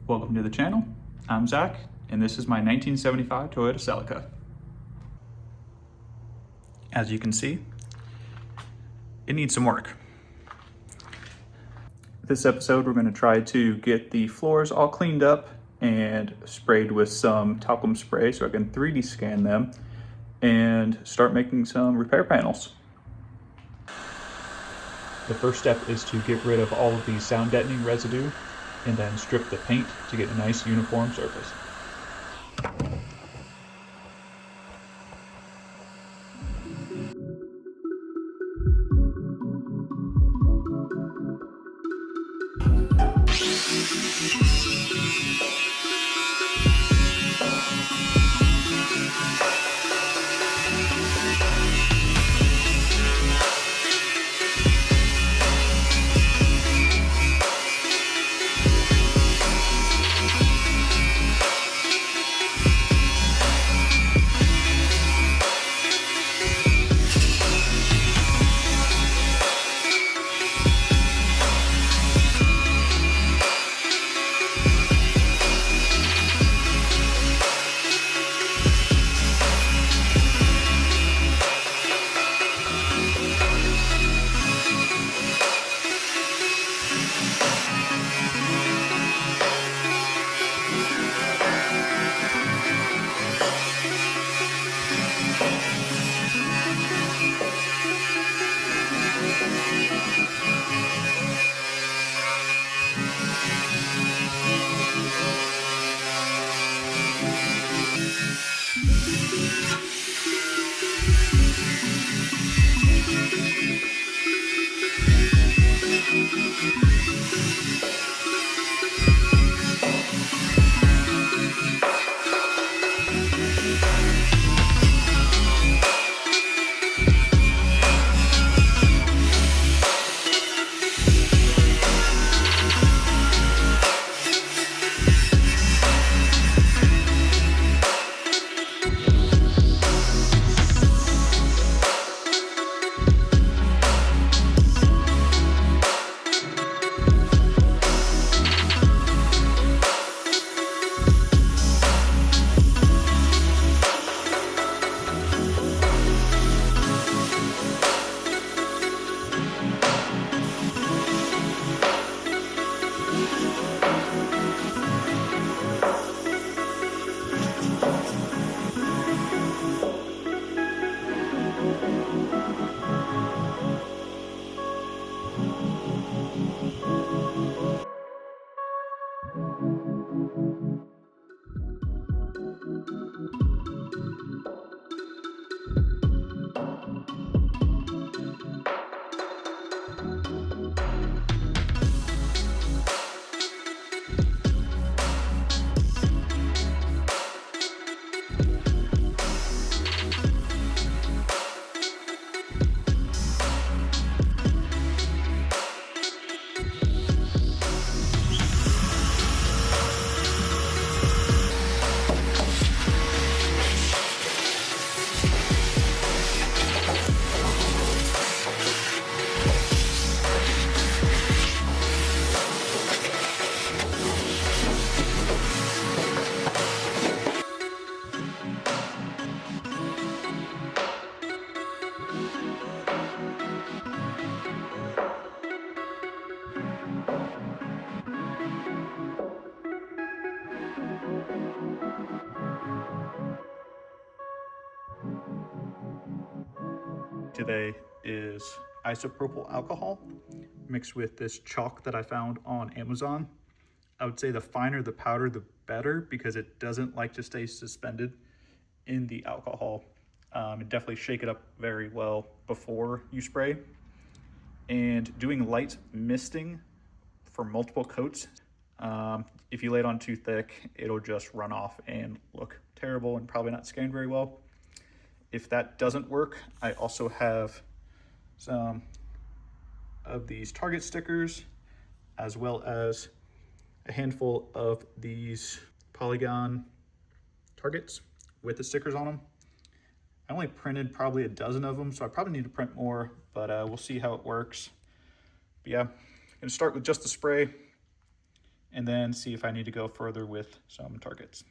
Welcome to the channel. I'm Zach, and this is my 1975 Toyota Celica. As you can see, it needs some work. This episode, we're going to try to get the floors all cleaned up and sprayed with some talcum spray so I can 3D scan them and start making some repair panels. The first step is to get rid of all of the sound deadening residue and then strip the paint to get a nice uniform surface. Today is isopropyl alcohol mixed with this chalk that I found on Amazon. I would say the finer the powder, the better, because it doesn't like to stay suspended in the alcohol. And definitely shake it up very well before you spray. And doing light misting for multiple coats, if you lay it on too thick, it'll just run off and look terrible and probably not scan very well. If that doesn't work, I also have some of these Target stickers, as well as a handful of these polygon targets with the stickers on them. I only printed probably a dozen of them, so I probably need to print more, but we'll see how it works. But yeah, I'm gonna start with just the spray, and then see if I need to go further with some targets.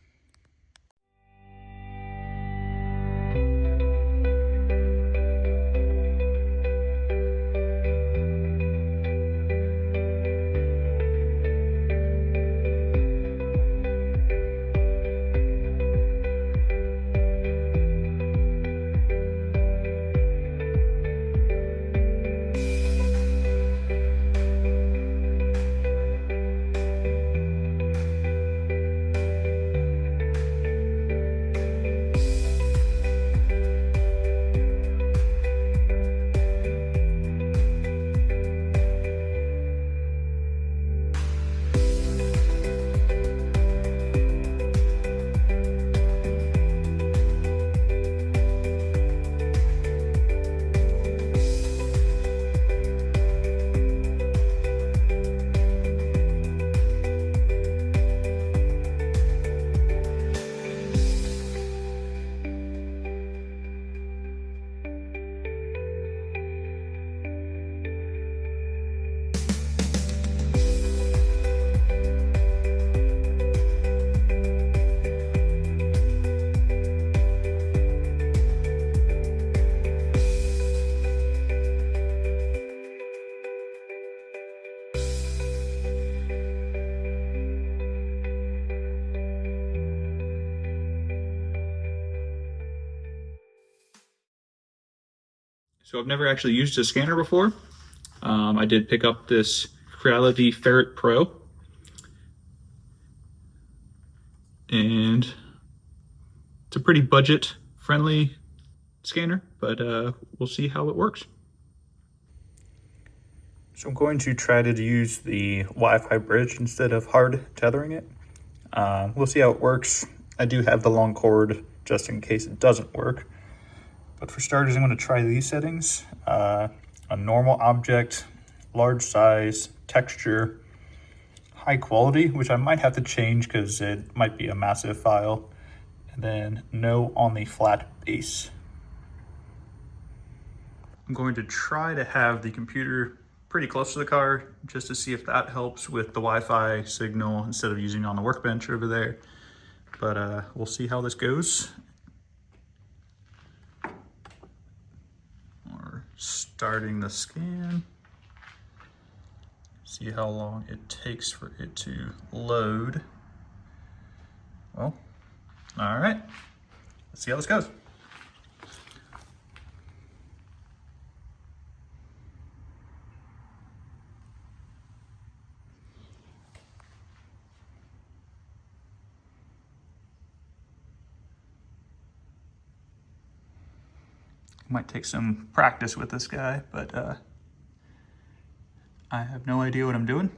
So I've never actually used a scanner before. I did pick up this Creality Ferret Pro, and it's a pretty budget-friendly scanner, but we'll see how it works. So I'm going to try to use the Wi-Fi bridge instead of hard tethering it. We'll see how it works. I do have the long cord just in case it doesn't work. But for starters, I'm going to try these settings. A normal object, large size, texture, high quality, which I might have to change because it might be a massive file. And then no on the flat base. I'm going to try to have the computer pretty close to the car just to see if that helps with the Wi-Fi signal instead of using it on the workbench over there. But we'll see how this goes. Starting the scan. See how long it takes for it to load. Well, all right, let's see how this goes. Might take some practice with this guy, but I have no idea what I'm doing.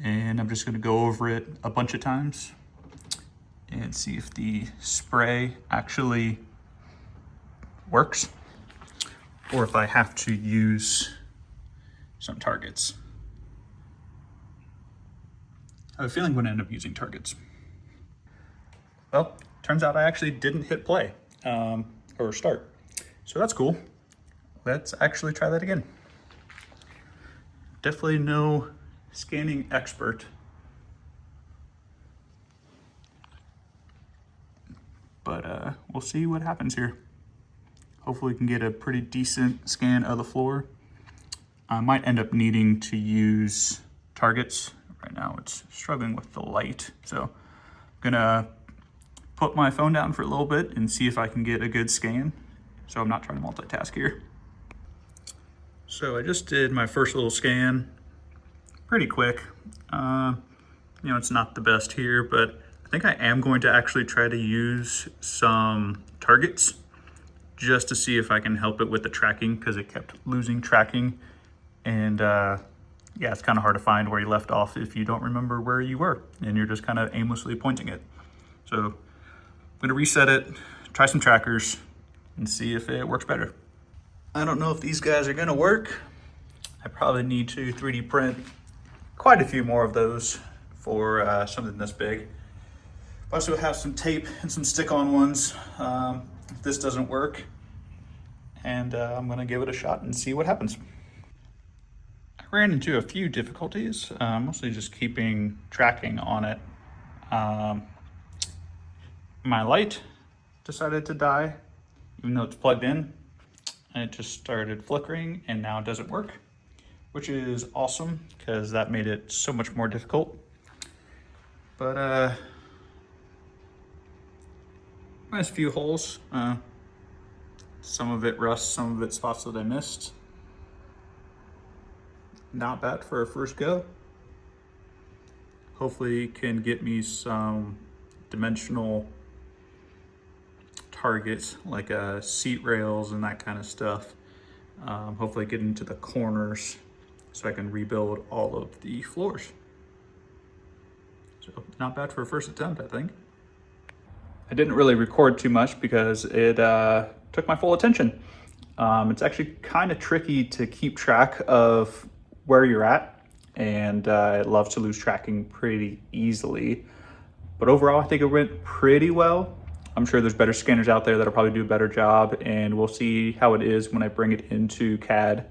And I'm just gonna go over it a bunch of times and see if the spray actually works or if I have to use some targets. I have a feeling I'm gonna end up using targets. Well, turns out I actually didn't hit play or start. So that's cool. Let's actually try that again. Definitely no scanning expert, but we'll see what happens here. Hopefully we can get a pretty decent scan of the floor. I might end up needing to use targets. Right now it's struggling with the light. So I'm gonna put my phone down for a little bit and see if I can get a good scan. So I'm not trying to multitask here. So I just did my first little scan, pretty quick. You know, it's not the best here, but I think I am going to actually try to use some targets just to see if I can help it with the tracking because it kept losing tracking. And yeah, it's kind of hard to find where you left off if you don't remember where you were and you're just kind of aimlessly pointing it. So I'm gonna reset it, try some trackers, and see if it works better. I don't know if these guys are gonna work. I probably need to 3D print quite a few more of those for something this big. I also have some tape and some stick-on ones if this doesn't work. And I'm gonna give it a shot and see what happens. I ran into a few difficulties, mostly just keeping tracking on it. My light decided to die, even though it's plugged in. It just started flickering and now it doesn't work, which is awesome because that made it so much more difficult. But nice few holes. Some of it rust, some of it spots that I missed. Not bad for a first go. Hopefully can get me some dimensional targets like seat rails and that kind of stuff. Hopefully get into the corners so I can rebuild all of the floors. So not bad for a first attempt, I think. I didn't really record too much because it took my full attention. It's actually kind of tricky to keep track of where you're at, and it loves to lose tracking pretty easily. But overall, I think it went pretty well. I'm sure there's better scanners out there that'll probably do a better job, and we'll see how it is when I bring it into CAD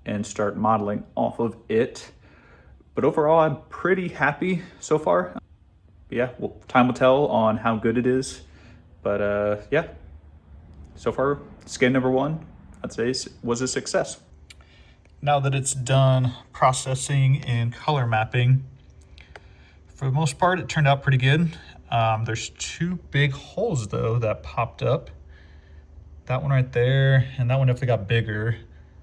and start modeling off of it. But overall, I'm pretty happy so far. Yeah, well, time will tell on how good it is. But yeah, so far, scan number 1, I'd say was a success. Now that it's done processing and color mapping, for the most part, it turned out pretty good. There's 2 big holes though that popped up. That one right there, and that one definitely got bigger,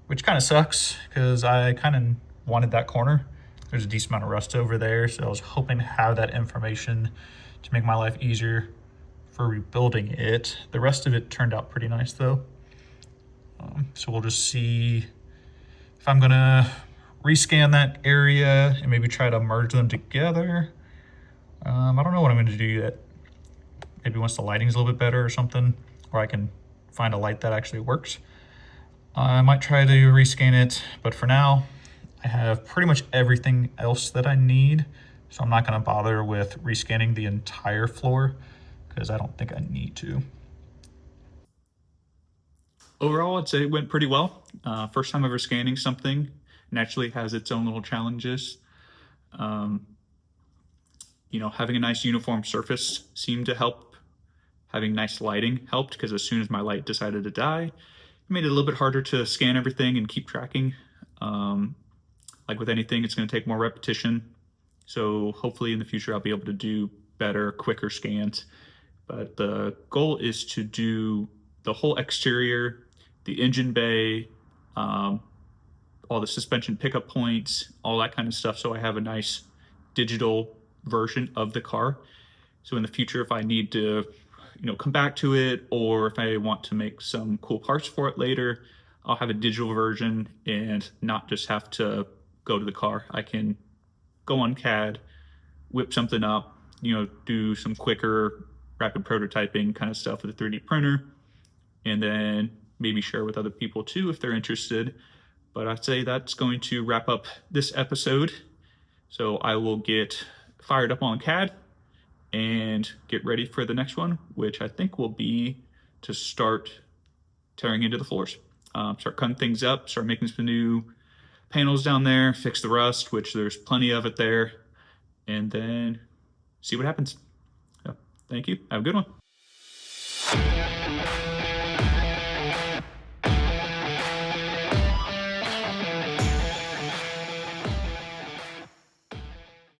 which kind of sucks because I kind of wanted that corner. There's a decent amount of rust over there, so I was hoping to have that information to make my life easier for rebuilding it. The rest of it turned out pretty nice though. So we'll just see if I'm gonna rescan that area and maybe try to merge them together. I don't know what I'm gonna do yet. Maybe once the lighting's a little bit better or something, or I can find a light that actually works. I might try to rescan it, but for now, I have pretty much everything else that I need. So I'm not gonna bother with rescanning the entire floor because I don't think I need to. Overall, I'd say it went pretty well. First time ever scanning something. Naturally has its own little challenges. You know, having a nice uniform surface seemed to help. Having nice lighting helped because as soon as my light decided to die, it made it a little bit harder to scan everything and keep tracking. Like with anything, it's going to take more repetition. So hopefully in the future, I'll be able to do better, quicker scans. But the goal is to do the whole exterior, the engine bay, all the suspension pickup points, all that kind of stuff. So I have a nice digital version of the car. So in the future, if I need to, you know, come back to it, or if I want to make some cool parts for it later, I'll have a digital version and not just have to go to the car. I can go on CAD, whip something up, you know, do some quicker rapid prototyping kind of stuff with a 3D printer, and then maybe share with other people too if they're interested. But I'd say that's going to wrap up this episode. So I will get fired up on CAD and get ready for the next one, which I think will be to start tearing into the floors. Start cutting things up, start making some new panels down there, fix the rust, which there's plenty of it there, and then see what happens. So, thank you. Have a good one.